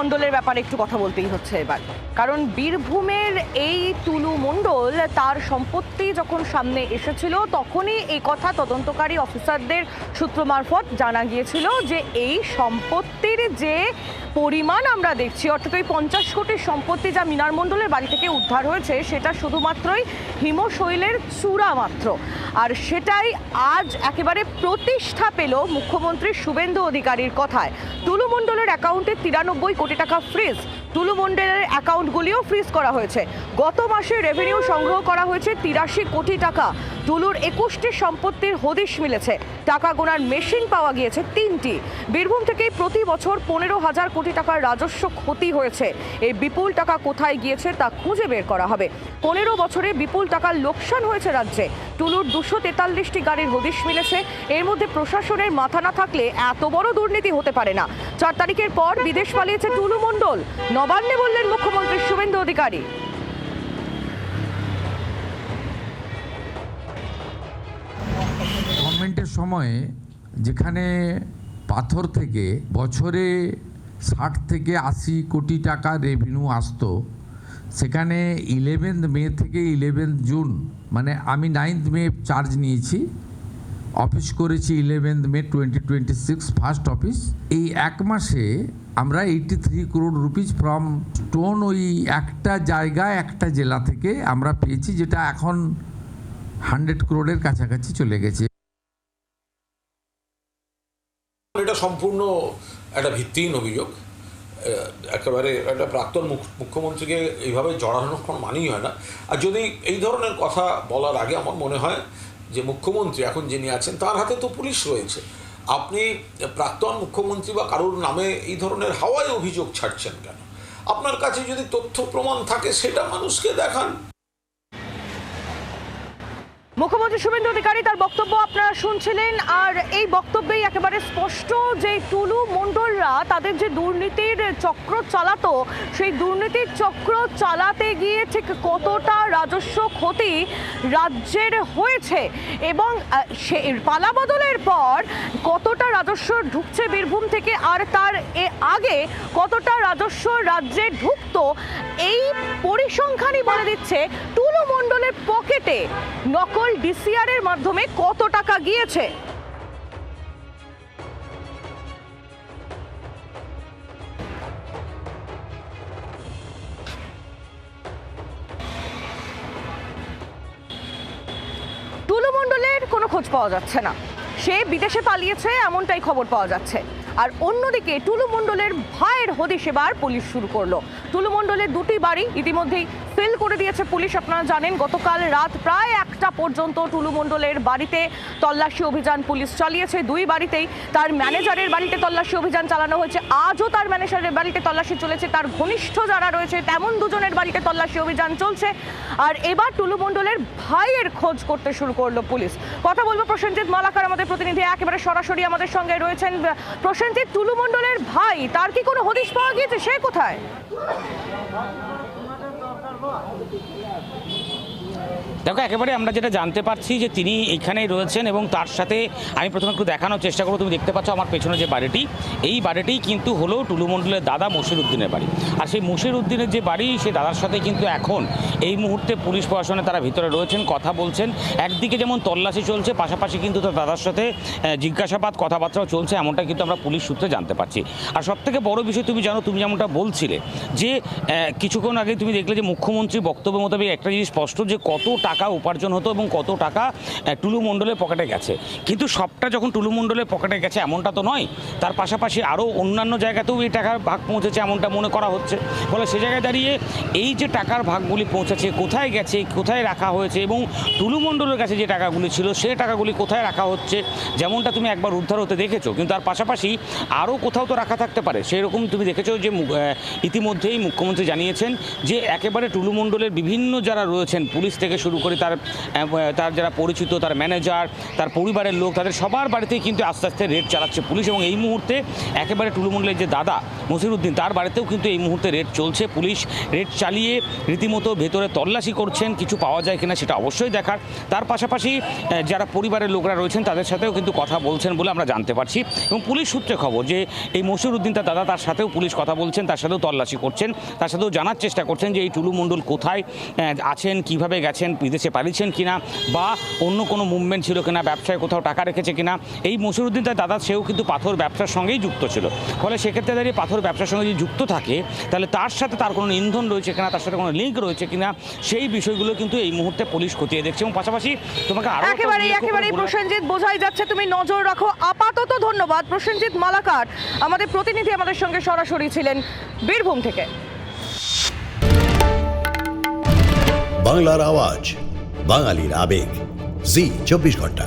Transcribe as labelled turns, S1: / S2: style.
S1: মণ্ডলের ব্যাপারে একটু কথা বলতেই হচ্ছে এবার, কারণ বীরভূমের এই টুলু মণ্ডল তার সম্পত্তি যখন সামনে এসেছিল তখনই এই কথা তদন্তকারী অফিসারদের সূত্র মারফত জানা গিয়েছিল যে এই সম্পত্তির যে পরিমাণ আমরা দেখছি, অর্থাৎ ওই 50 কোটির সম্পত্তি যা মীনার মণ্ডলের বাড়ি থেকে উদ্ধার হয়েছে সেটা শুধুমাত্রই হিমশৈলের চূড়া মাত্র। আর সেটাই আজ একেবারে প্রতিষ্ঠা পেল মুখ্যমন্ত্রী শুভেন্দু অধিকারীর কথায়। টুলু মণ্ডলের অ্যাকাউন্টে 93 কোটি টাকা ফ্রিজ, টুলু মণ্ডলের অ্যাকাউন্টগুলিও ফ্রিজ করা হয়েছে। গত মাসে রেভিনিউ সংগ্রহ করা হয়েছে 83 কোটি টাকা। টুলুর 21টি সম্পত্তির হদিশ মিলেছে, টাকা গোনার মেশিন পাওয়া গিয়েছে 3টি। বীরভূম থেকে প্রতি বছর 15,000 কোটি টাকার রাজস্ব ক্ষতি হয়েছে। এই বিপুল টাকা কোথায় গিয়েছে তা খুঁজে বের করা হবে। 15 বছরে বিপুল টাকার লোকসান হয়েছে রাজ্যে। টুলুর 243টি গাড়ির হদিশ মিলেছে। এর মধ্যে প্রশাসনের মাথা না থাকলে এত বড় দুর্নীতি হতে পারে না। 4 তারিখের পর বিদেশ পালিয়েছে টুলু মণ্ডল, নবান্নে বললেন মুখ্যমন্ত্রী শুভেন্দু অধিকারী।
S2: গভর্নমেন্টের সময়ে যেখানে পাথর থেকে বছরে 60 থেকে 80 কোটি টাকা রেভিনিউ আসতো, সেখানে 11 মে থেকে 11 জুন, মানে আমি 9 মে চার্জ নিয়েছি, অফিস করেছি 11 মে 2026 ফার্স্ট অফিস। এই এক মাসে আমরা 83 crore রুপিস ফ্রম স্টোন ওই একটা জায়গায় একটা জেলা থেকে আমরা পেয়েছি, যেটা এখন 100 crore কাছাকাছি চলে গেছে।
S3: এটা সম্পূর্ণ একটা ভিত্তিহীন অভিযোগ। একেবারে একটা প্রাক্তন মুখ্যমন্ত্রীকে এইভাবে জড়ানোর কোনো মানেই হয় না। আর যদি এই ধরনের কথা বলার আগে আমার মনে হয় যে মুখ্যমন্ত্রী এখন যিনি আছেন তার হাতে তো পুলিশ রয়েছে। আপনি প্রাক্তন মুখ্যমন্ত্রী বা কারোর নামে এই ধরনের হাওয়ায় অভিযোগ ছাড়ছেন কেন? আপনার কাছে যদি তথ্য প্রমাণ থাকে সেটা মানুষকে দেখান।
S1: মুখ্যমন্ত্রী শুভেন্দু অধিকারী তার বক্তব্য আপনারা শুনছিলেন। আর এই বক্তব্যেই একেবারে স্পষ্ট যে টুলু মণ্ডলরা তাদের যে দুর্নীতির চক্র চালাতো, সেই দুর্নীতির চক্র চালাতে গিয়ে ঠিক কতটা রাজস্ব ক্ষতি রাজ্যের হয়েছে এবং সে পালাবদলের পর কতটা রাজস্ব ঢুকছে বীরভূম থেকে, আর তার আগে কতটা রাজস্ব রাজ্যে ঢুকতো, এই পরিসংখ্যানই বলে দিচ্ছে টুলু মণ্ডলের পকেটে নকল ডিসিআর এর মাধ্যমে কত টাকা গিয়েছে। টুলু মণ্ডলের কোনো খোঁজ পাওয়া যাচ্ছে না, সে বিদেশে পালিয়েছে এমনটাই খবর পাওয়া যাচ্ছে। আর অন্যদিকে টুলু মণ্ডলের ভাইয়ের হদিশ এবার পুলিশ শুরু করলো। টুলু মণ্ডলের 2টি বাড়ি ইতিমধ্যেই সিল করে দিয়েছে পুলিশ। আপনারা জানেন গতকাল রাত প্রায় 1টা পর্যন্ত টুলু মণ্ডলের বাড়িতে তল্লাশি অভিযান পুলিশ চালিয়েছে। 2 বাড়িতেই, তার ম্যানেজারের বাড়িতে তল্লাশি অভিযান চালানো হয়েছে, আজও তার ম্যানেজারের বাড়িতে তল্লাশি চলেছে, তার ঘনিষ্ঠ যারা রয়েছে তেমন 2জনের বাড়িতে তল্লাশি অভিযান চলছে। আর এবার টুলু মণ্ডলের ভাইয়ের খোঁজ করতে শুরু করলো পুলিশ। কথা বলবো প্রসেনজিৎ মালাকার, আমাদের প্রতিনিধি একেবারে সরাসরি আমাদের সঙ্গে রয়েছেন। প্রসেনজিৎ, টুলু মণ্ডলের ভাই, তার কি কোনো হদিশ পাওয়া গিয়েছে? সে কোথায়?
S4: দেখো, একেবারে আমরা যেটা জানতে পারছি যে তিনি এইখানেই রয়েছেন এবং তার সাথে আমি প্রথমে একটু দেখানোর চেষ্টা করবো। তুমি দেখতে পাচ্ছ আমার পেছনে যে বাড়িটি, এই বাড়িটি কিন্তু হলো টুলু মণ্ডলের দাদা মশির উদ্দিনের বাড়ি। আর সেই মশির উদ্দিনের যে বাড়ি, সেই দাদার সাথে কিন্তু এখন এই মুহূর্তে পুলিশ প্রশাসনে তারা ভিতরে রয়েছেন, কথা বলছেন। একদিকে যেমন তল্লাশি চলছে, পাশাপাশি কিন্তু তার দাদার সাথে জিজ্ঞাসাবাদ কথাবার্তাও চলছে, এমনটা কিন্তু আমরা পুলিশ সূত্রে জানতে পারছি। আর সবথেকে বড় বিষয় তুমি জানো, তুমি যেমনটা বলছিলে যে কিছুক্ষণ আগে তুমি দেখলে যে মুখ্যমন্ত্রীর বক্তব্য মোতাবেক একটা জিনিস স্পষ্ট, যে কত টাকা উপার্জন হতো এবং কত টাকা টুলু মণ্ডলের পকেটে গেছে। কিন্তু সবটা যখন টুলু মণ্ডলের পকেটে গেছে এমনটা তো নয়, তার পাশাপাশি আরও অন্যান্য জায়গাতেও এই টাকার ভাগ পৌঁছেছে এমনটা মনে করা হচ্ছে। ফলে সে জায়গায় দাঁড়িয়ে এই যে টাকার ভাগগুলি পৌঁছেছে, কোথায় গেছে, কোথায় রাখা হয়েছে এবং টুলু মণ্ডলের কাছে যে টাকাগুলি ছিল সে টাকাগুলি কোথায় রাখা হচ্ছে, যেমনটা তুমি একবার উদ্ধার হতে দেখেছো, কিন্তু তার পাশাপাশি আরও কোথাও তো রাখা থাকতে পারে। সেই রকম তুমি দেখেছো যে ইতিমধ্যেই মুখ্যমন্ত্রী জানিয়েছেন যে একেবারে টুলু মণ্ডলের বিভিন্ন যারা রয়েছেন, পুলিশ থেকে শুরু করে তার যারা পরিচিত, তার ম্যানেজার, তার পরিবারের লোক, তাদের সবার বাড়িতেই কিন্তু আস্তে আস্তে রেড চালাচ্ছে পুলিশ। এবং এই মুহূর্তে একেবারে টুলুমণ্ডলের যে দাদা মসিরুদ্দিন, তার বাড়িতেও কিন্তু এই মুহূর্তে রেড চলছে। পুলিশ রেড চালিয়ে রীতিমতো ভেতরে তল্লাশি করছেন, কিছু পাওয়া যায় কিনা সেটা অবশ্যই দেখার। তার পাশাপাশি যারা পরিবারের লোকরা রয়েছেন তাদের সাথেও কিন্তু কথা বলছেন বলে আমরা জানতে পারছি। এবং পুলিশ সূত্রে খবর যে এই মসিরুদ্দিন তার দাদা, তার সাথেও পুলিশ কথা বলছেন, তার সাথেও তল্লাশি করছেন, তার সাথেও জানার চেষ্টা করছেন যে এই টুলু মণ্ডল কোথায় আছেন, কিভাবে গেছেন, বিদেশে পালিয়েছেন কিনা, বা অন্য কোনো মুভমেন্ট ছিল কিনা, ব্যবসায় কোথাও টাকা রেখেছে কিনা। এই মসিরুদ্দিন তার দাদা, সেও কিন্তু পাথর ব্যবসার সঙ্গেই যুক্ত ছিল। ফলে সেক্ষেত্রে দাঁড়িয়ে পাথর ব্যবসার সঙ্গে যদি যুক্ত থাকে তাহলে তার সাথে তার কোনো ইন্ধন রয়েছে কিনা, তার সাথে কোনো লিঙ্ক রয়েছে কিনা, সেই বিষয়গুলো কিন্তু এই মুহূর্তে পুলিশ খতিয়ে দেখছে। এবং পাশাপাশি তোমাকে আরো
S1: একেবারেই প্রসেনজিৎ, বোঝাই যাচ্ছে তুমি নজর রাখো। আপাতত ধন্যবাদ প্রসেনজিৎ মালাকার, আমাদের প্রতিনিধি, আমাদের সঙ্গে সরাসরি ছিলেন বীরভূম থেকে।
S5: বাংলার আওয়াজ, বাঙালির আবেগ, জি 24 ঘন্টা।